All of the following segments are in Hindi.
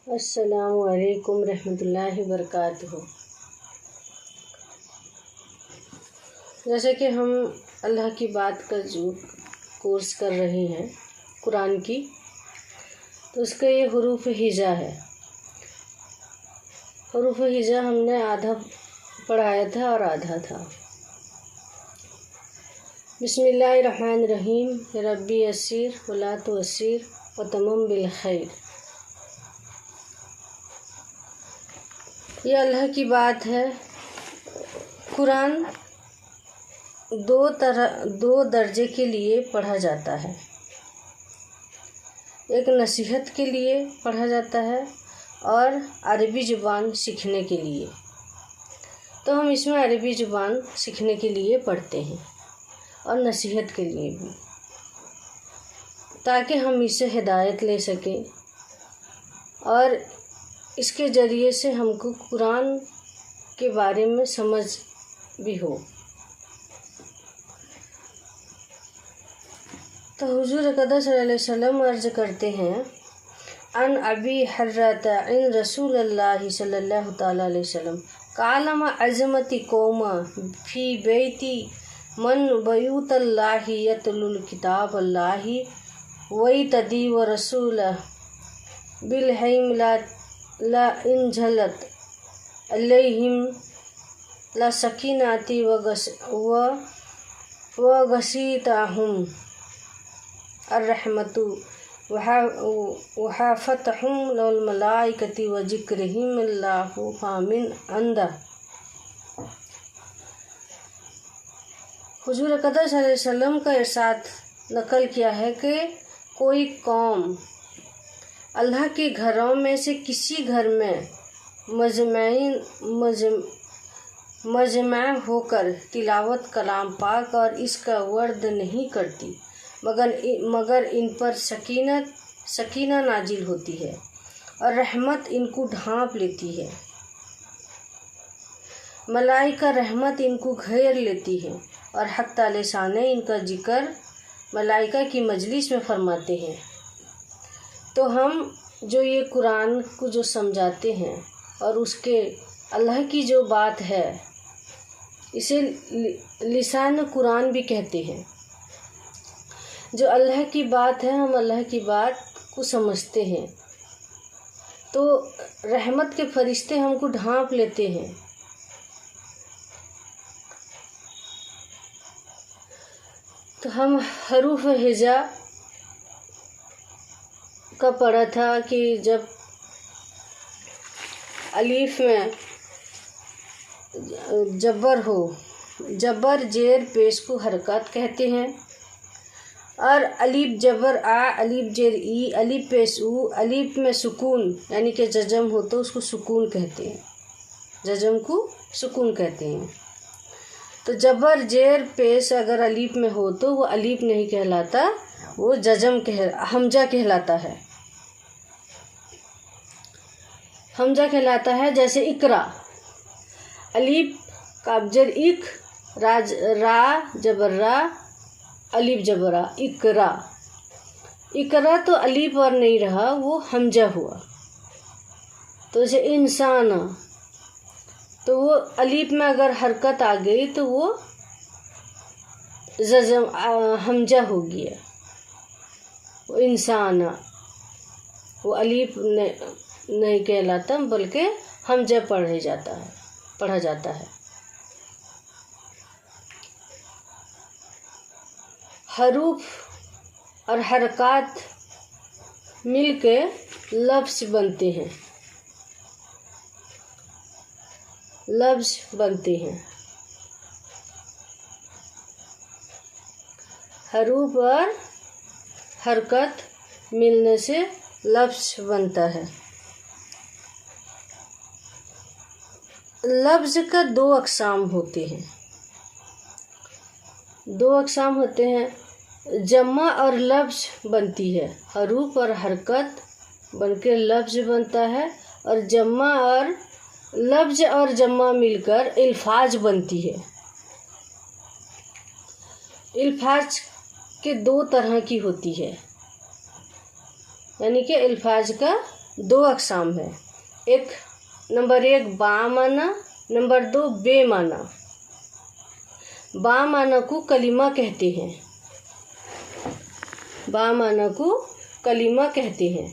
अस्सलामु अलैकुम रहमतुल्लाहि वबरकातुहू। जैसे कि हम अल्लाह की बात का जो कोर्स कर रहे हैं कुरान की, तो उसका ये हुरूफ हिजा है। हुरूफ हिजा हमने आधा पढ़ाया था और आधा था। बिस्मिल्लाहिर्रहमानिर्रहीम रब्बी यस्सिर वला तुअस्सिर व तमम बिल खैर। ये अल्लाह की बात है। कुरान दो दर्जे के लिए पढ़ा जाता है। एक नसीहत के लिए पढ़ा जाता है और अरबी ज़ुबान सीखने के लिए। तो हम इसमें अरबी ज़ुबान सीखने के लिए पढ़ते हैं और नसीहत के लिए भी, ताकि हम इससे हिदायत ले सकें और इसके ज़रिए से हमको कुरान के बारे में समझ भी हो। तो हुज़ूर अक़दस सल्लल्लाहु अलैहि वसल्लम अर्ज़ करते हैं, अन अबी हर्रत इन रसूलुल्लाह सल्लल्लाहु तआला अलैहि वसल्लम कालम अज़मती कौमा फ़ी बैती मन बयूतल्लाहि यतलुल किताबल्लाहि वयतदी व रसूल बिलहैम ला इंझलत अलैहिम ला सकीनाती व गसीताहुम अर्रहमतु वहाफ़तहुम लल मलाइकति व ज़िक्रिहिम अल्लाहु फ़ामिन अंदा। हुज़ूर अक़दस सल्लल्लाहु अलैहि वसल्लम का इरशाद नकल किया है कि कोई कौम अल्लाह के घरों में से किसी घर में मजमा होकर तिलावत कलाम पाक और इसका वर्द नहीं करती, मगर इन पर सकीना नाजिल होती है और रहमत इनको ढांप लेती है। मलाइका रहमत इनको घेर लेती है और हक़ ताला शाने इनका जिक्र मलाइका की मजलिस में फरमाते हैं। तो हम जो ये कुरान को जो समझाते हैं और उसके अल्लाह की जो बात है, इसे लिसान कुरान भी कहते हैं। जो अल्लाह की बात है, हम अल्लाह की बात को समझते हैं, तो रहमत के फरिश्ते हमको ढांप लेते हैं। तो हम हरूफ हिजा का पढ़ा था कि जब अलीफ में जबर हो, जबर जेर पेश को हरकत कहते हैं, और अलीफ जबर आ, अलीफ जेर ई, अलीफ पेश ऊ, अलीफ में सुकून यानी कि जजम हो तो उसको सुकून कहते हैं, जजम को सुकून कहते हैं। तो जबर जेर पेश अगर अलीफ में हो तो वो अलीफ नहीं कहलाता, वो हमजा कहलाता है। हमजा कहलाता है। जैसे इकरा, अलीफ काबजर इक, रा जबर रा, अलीफ जबरा, इकरा। इकरा तो अलीफ और नहीं रहा, वो हमजा हुआ। तो जैसे इंसान, तो वो अलीफ में अगर हरकत आ गई तो वो हमजा हो गया, वो इंसान, वो अलीफ नहीं कहलाता बल्कि हमजा पढ़ा जाता है। हरूफ और हरकत मिलके लफ्ज़ बनते हैं, हरूफ और हरकत मिलने से लफ्ज़ बनता है। लफ्ज़ का दो अक़साम होते हैं, जमा और लफ्ज़ बनती है। हरूफ और हरकत बनके लफ्ज़ बनता है, और जमा और लफ्ज़ और जमा मिलकर अल्फाज बनती है। अल्फाज के दो तरह की होती है, यानी कि अल्फाज का दो अक़साम है। एक नंबर 1 बामाना, नंबर 2 बेमाना। बामाना को कलिमा कहते हैं, बामाना को कलिमा कहते हैं।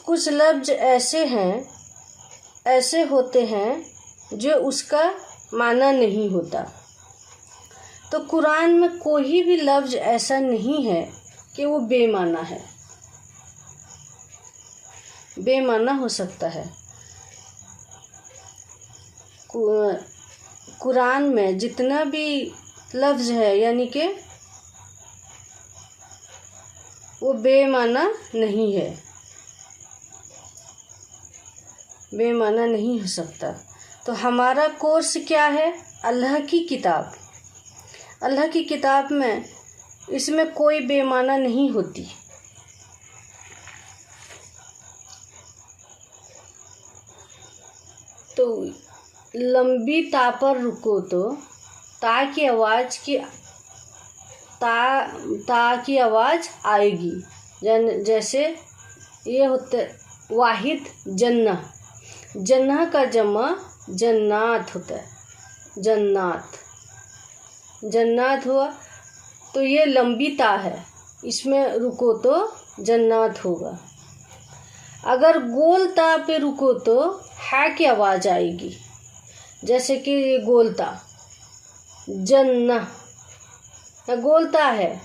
कुछ लफ्ज़ ऐसे होते हैं जो उसका माना नहीं होता। तो कुरान में कोई भी लफ्ज़ ऐसा नहीं है कि वो बेमाना है, बेमाना हो सकता है। कुरान में जितना भी लफ्ज़ है यानी कि वो बेमाना नहीं है, बेमाना नहीं हो सकता। तो हमारा कोर्स क्या है? अल्लाह की किताब। अल्लाह की किताब में इसमें कोई बेमाना नहीं होती। तो लंबी ता पर रुको तो ता की आवाज़ की आवाज़ आएगी। जैसे ये होते वाहिद जन्नह, जन्नह का जमा जन्नात होता है, जन्नात, जन्नात हुआ। तो ये लंबी ता है, इसमें रुको तो जन्नात होगा। अगर गोल ता पे रुको तो है की आवाज़ आएगी। जैसे कि ये गोलता जन्नह गोलता है,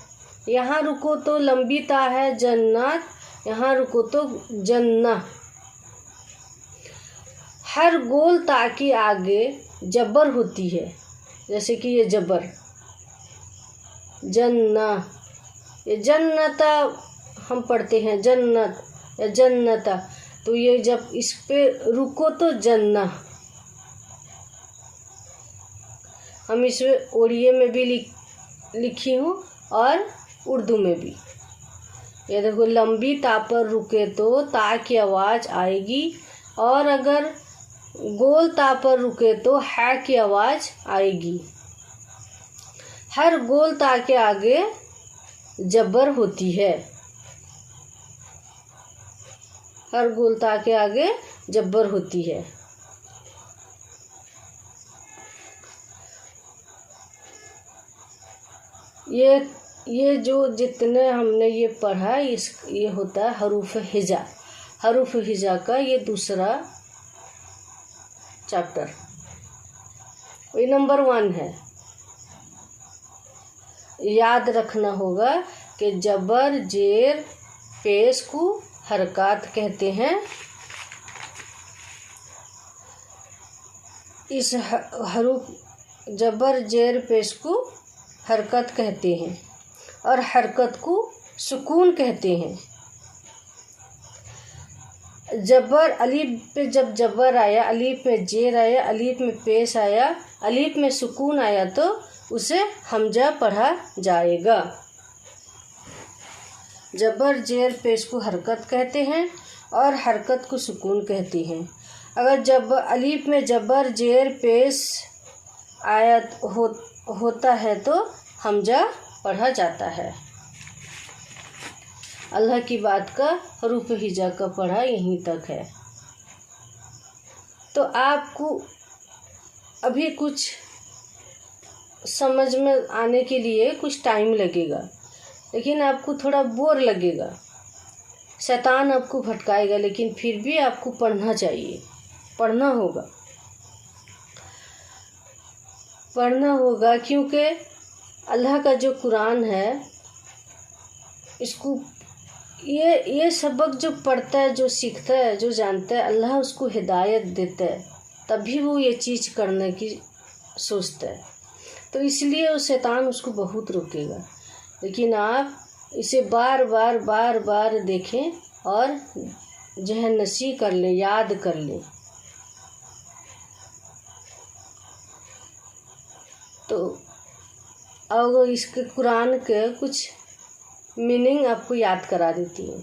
यहाँ रुको तो लंबी ता है जन्नत, यहाँ रुको तो जन्नह। हर गोल ता के आगे जबर होती है। जैसे कि ये जबर जन्नह, ये जन्नता हम पढ़ते हैं जन्नत या जन्नता। तो ये जब इस पे रुको तो जन्नह। हम इसमें उड़िया में भी लिखी हूँ और उर्दू में भी। ये देखो लंबी ता पर रुके तो ता की आवाज़ आएगी, और अगर गोल ता पर रुके तो है की आवाज़ आएगी। हर गोल ता के आगे जबर होती है, हर गोल ता के आगे जबर होती है। ये जो जितने हमने ये पढ़ा ये होता है हरूफ हिजा। हरूफ हिजा का ये दूसरा चैप्टर, ये नंबर 1 है। याद रखना होगा कि जबर जेर पेश को हरकत कहते हैं। इस हरूफ जबर जेर पेश को हरकत कहते हैं, और हरकत को सुकून कहते हैं। जबर अलीफ पे जब जबर आया, अलीफ में जेर आया, अलीफ में पेश आया, अलीफ में सुकून आया तो उसे हमजा पढ़ा जाएगा। जबर जेर पेश को हरकत कहते हैं और हरकत को सुकून कहते हैं। अगर अलीफ में जबर जेर पेश आया होता है तो हमजा पढ़ा जाता है। अल्लाह की बात का हरूफ हिजा का पढ़ा यहीं तक है। तो आपको अभी कुछ समझ में आने के लिए कुछ टाइम लगेगा, लेकिन आपको थोड़ा बोर लगेगा, शैतान आपको भटकाएगा, लेकिन फिर भी आपको पढ़ना चाहिए, पढ़ना होगा, पढ़ना होगा। क्योंकि अल्लाह का जो कुरान है इसको ये सबक जो पढ़ता है, जो सीखता है, जो जानता है, अल्लाह उसको हिदायत देता है, तभी वो ये चीज़ करने की सोचता है। तो इसलिए वो शैतान उसको बहुत रोकेगा। लेकिन आप इसे बार बार देखें और जहन नशी कर लें, याद कर लें। तो अब इसके कुरान के कुछ मीनिंग आपको याद करा देती है।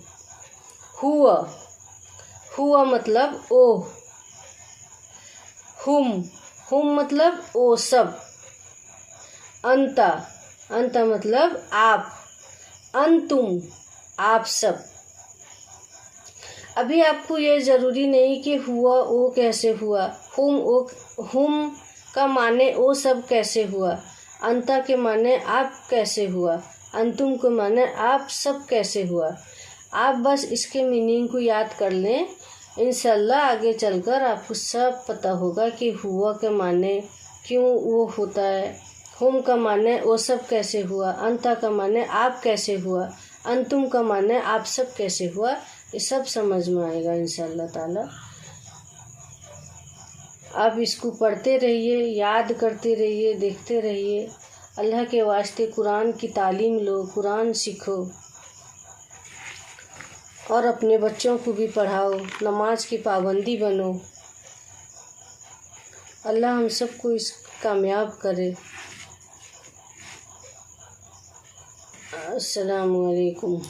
हुआ मतलब ओ, हुम मतलब ओ सब, अंता मतलब आप, अंतुम आप सब। अभी आपको ये ज़रूरी नहीं कि हुआ वो कैसे हुआ, हुम का माने वो सब कैसे हुआ, अंता के माने आप कैसे हुआ, अंतुम के माने आप सब कैसे हुआ। आप बस इसके मीनिंग को याद कर लें, इंशाल्लाह आगे चलकर आपको सब पता होगा कि हुआ के माने क्यों वो होता है, हुम का माने वो सब कैसे हुआ, अंता का माने आप कैसे हुआ, अंतुम का माने आप सब कैसे हुआ। ये सब समझ में आएगा इंशाल्लाह ताला। आप इसको पढ़ते रहिए, याद करते रहिए, देखते रहिए। अल्लाह के वास्ते कुरान की तालीम लो, कुरान सीखो और अपने बच्चों को भी पढ़ाओ, नमाज की पाबंदी बनो। अल्लाह हम सबको इस कामयाब करे। अस्सलामु अलैकुम।